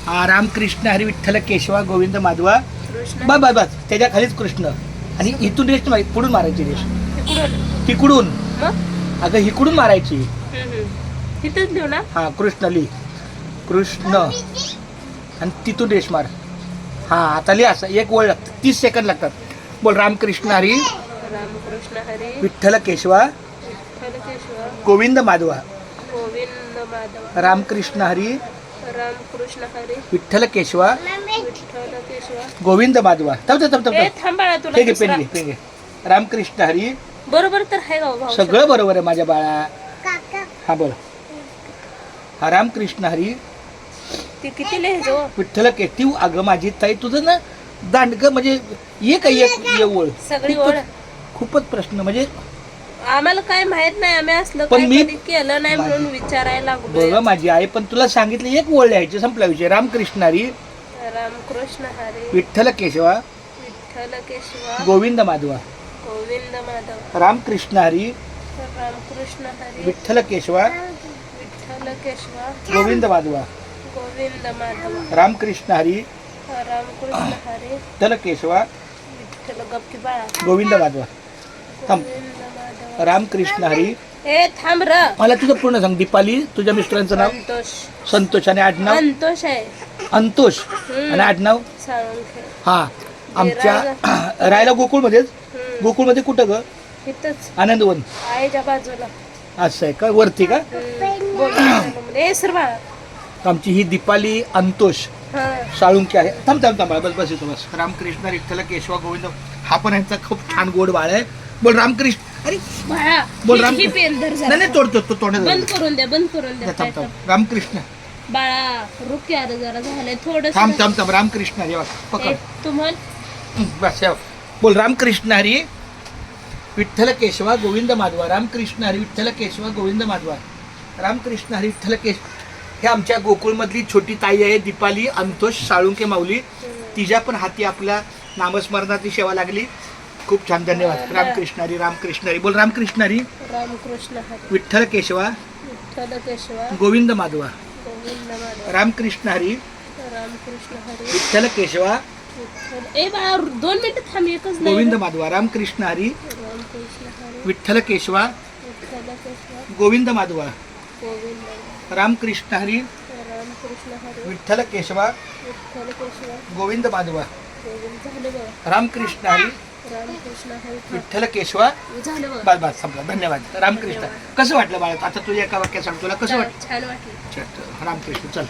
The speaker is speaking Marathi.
हा रामकृष्ण हरी विठ्ठल केशवा गोविंद माधवा. कृष्ण बस बस बस त्याच्या खालीच कृष्ण. आणि इथून रेष माहिती पुढून मारायची रेष. तिकडून तिकडून मग अगं इकडून मारायची. तिथंच लिहू ना. हा कृष्ण लिही. कृष्ण आणि तिथून रेष मार. हा आता लिहा असं एक ओळ लागतं 30 सेकंद लागतात. बोल रामकृष्ण हरी रामकृष्ण हरी विठ्ठल केशवा विठ्ठल केशव गोविंद माधवा. गोविंद माधव. रामकृष्ण हरी रामकृष्ण हरी विठ्ठल केशवा विठ्ठल केशव गोविंद माधवा. थांब थांब थांब ए थांब. थांब बाळा तुला ठीक आहे दुसरा. पेन घे पेन घे. रामकृष्ण हरी बरोबर तर आहे का भाऊ? सगळं बरोबर आहे माझ्या बाळा. हा बोल. हा रामकृष्ण हरी ती किती लिहायचं? विठ्ठल केशव. अगं माझी ताई तुझं ना दांडग म्हणजे ये काय एक ओळ. सगळी ओळ. खूपच प्रश्न म्हणजे आम्हाला काय माहित नाही, आम्ही असलं पण काय मी- कधी केलं नाही म्हणून विचारायला लागलो. बघ माझी आई पण तुला सांगितलं एक ओळ लिहायची संपला विषय. रामकृष्ण हरी रामकृष्ण हरी विठ्ठल केशवा विठ्ठल केशव गोविंद माधवा. गोविंद माधव. रामकृष्ण हरी रामकृष्ण हरी विठ्ठल केशवा विठ्ठल केशव गोविंद माधवा. गोविंद माधव. रामकृष्ण हरी रामकृष्ण हरी विठ्ठल केशवा विठ्ठल गप्पी बाळा. गोविंद माधवा. थांब. गोविंद माधव. रामकृष्ण हरी. ए थांब र. मला तुझं पूर्ण सांग. दीपाली तुझ्या मिस्टरांचं नाव संतोष. संतोष आणि आडनाव संतोष आहे. अंतोष आणि आडनाव साळुंखे. हा आमच्या राहायला गोकुळमध्येच. गोकुळमध्ये कुठं ग? इथंच आनंदवन. आईच्या बाजूला. असं आहे का वरती का? ए सर बाळा. आमची ही दीपाली अंतोष हा साळुंकी आहे. थांब थांब थांब बस बस येतो बस. रामकृष्ण विठ्ठल केशवा गोविंद. हा पण यांचा खूप छान गोड बाळ आहे. बोल रामकृष्ण. अरे बाळा बोल ही पेन धर जरा. नाही नाही तोडतो तो तोंडात बंद करून द्या, बंद करून द्या. थांब थांब. रामकृष्ण बाळा रुक यार जरा झालंय थोडं. थांब थांब थांब. रामकृष्ण हरी पकड. तू म्हण. बस या. बोल रामकृष्ण हरी विठ्ठल केशवा गोविंद माधवा. रामकृष्ण हरी विठ्ठल केशवा गोविंद माधवा. रामकृष्ण हरी विठ्ठल केशव. हे आमच्या गोकुळमधली छोटी ताई आहे दीपाली अंतोष साळुंके माऊली. तिच्या पण हाती आपल्या नामस्मरणाची सेवा लागली. खूप छान धन्यवाद. रामकृष्ण हरी रामकृष्ण हरी. बोल रामकृष्ण हरी रामकृष्ण हरी विठ्ठल केशवा विठ्ठल केशव गोविंद माधवा. गोविंद माधव. रामकृष्ण हरी रामकृष्ण हरी विठ्ठल केशवा विठ्ठल. ए बाळा 2 मिनिटं थांब. एकच नाही. गोविंद माधवा. रामकृष्ण हरी रामकृष्ण हरी विठ्ठल केशवा विठ्ठल केशव गोविंद माधवा. गोविंद. रामकृष्ण हरी रामकृष्ण हरी विठ्ठल केशवा विठ्ठल केशव गोविंद माधवा. गोविंद. झालं बघ. रामकृष्ण हरी रामकृष्ण हरी. विठ्ठल केशवा. झालं बघ. बस बस संपला. धन्यवाद. रामकृष्ण. कसं वाटलं बाळा? आता तुझ्या एका वाक्यात सांग. तुला कसं वाटलं? छान वाटलं. रामकृष्ण. चल.